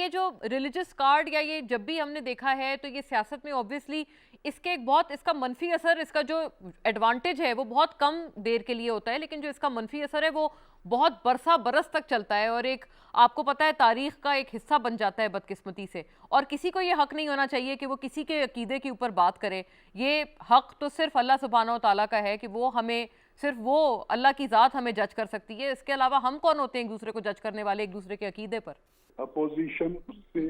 ये जो religious card या ये जब भी हमने देखा है तो ये सियासत में ऑब्वियसली इसके एक बहुत इसका मनफी असर, इसका जो एडवांटेज है वो बहुत कम देर के लिए होता है, लेकिन जो इसका मनफी असर है वो बहुत बरसा बरस तक चलता है और एक आपको पता है तारीख का एक हिस्सा बन जाता है बदकिस्मती से। और किसी को ये हक नहीं होना चाहिए कि वो किसी के अकीदे के ऊपर बात करे। ये हक तो सिर्फ अल्लाह सुब्हानो तआला का है कि वो हमें, सिर्फ वो अल्लाह की ज़ात हमें जज कर सकती है। इसके अलावा हम कौन होते हैं एक दूसरे को जज करने वाले, एक दूसरे के अकीदे पर? अपोजिशन उससे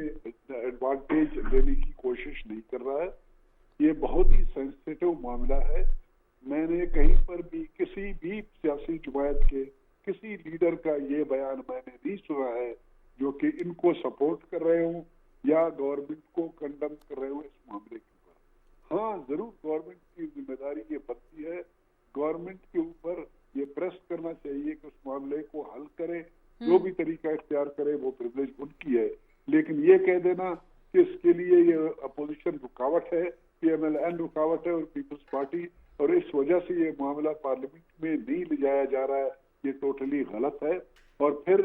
एडवांटेज लेने की कोशिश नहीं कर रहा है। ये बहुत ही सेंसिटिव मामला है। मैंने कहीं पर भी किसी भी सियासी जमात के किसी लीडर का ये बयान मैंने नहीं सुना है जो कि इनको सपोर्ट कर रहे हो या गवर्नमेंट को कंडम कर रहे हो इस मामले के ऊपर। हाँ, जरूर गवर्नमेंट की जिम्मेदारी ये बनती है, गवर्नमेंट के ऊपर ये प्रेस करना चाहिए कि उस मामले को हल करे। जो भी तरीका इख्तियार करे वो प्रिविलेज उनकी है, लेकिन ये कह देना कि इसके लिए ये अपोजिशन रुकावट है, PMLN रुकावट है और पीपल्स पार्टी, और इस वजह से ये मामला पार्लियामेंट में नहीं ले जाया जा रहा है, ये टोटली गलत है। और फिर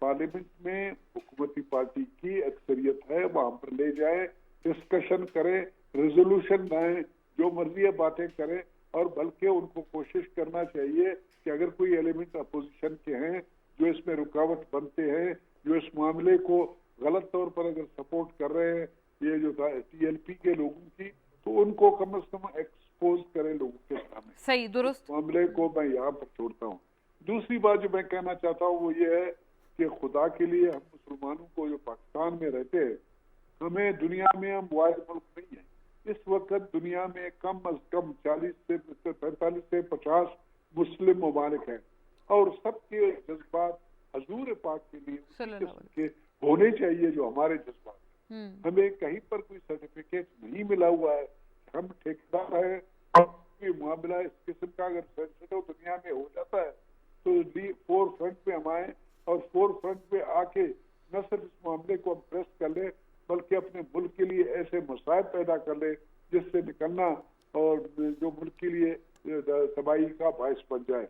पार्लियामेंट में हुकूमती पार्टी की अक्सरियत है, वहां पर ले जाए, डिस्कशन करें, रेजोल्यूशन लाएं, जो मर्जी है बातें करें। और बल्कि उनको कोशिश करना चाहिए कि अगर कोई एलिमेंट अपोजिशन के हैं जो इसमें रुकावट बनते हैं, जो इस मामले को गलत तौर पर अगर सपोर्ट कर रहे हैं ये जो TLP के लोगों की, तो उनको कम से कम एक्सपोज करें लोगों के सामने। सही, दुरुस्त। मामले को मैं यहाँ पर छोड़ता हूँ। दूसरी बात जो मैं कहना चाहता हूँ वो ये है कि खुदा के लिए हम मुसलमानों को जो पाकिस्तान में रहते हैं, हमें दुनिया में हम वाहिद मुल्क नहीं है। इस वक्त दुनिया में कम अज कम 40 से 45 से 50 मुस्लिम ममालिक हैं और सबके जज्बात हजूर पाक के लिए के होने चाहिए जो हमारे जज्बात। हमें कहीं पर कोई सर्टिफिकेट नहीं मिला हुआ है, हम ठेकेदार हैं। कोई मामला इस किस्म का अगर सेंसिटिव दुनिया में हो जाता है तो फोर फ्रंट पे हम आए और फोर फ्रंट पे आके न सिर्फ इस मामले को हम प्रेस कर ले बल्कि अपने मुल्क के लिए ऐसे मसाइब पैदा कर ले जिससे निकलना और जो मुल्क के लिए तबाही का बायस बन जाए।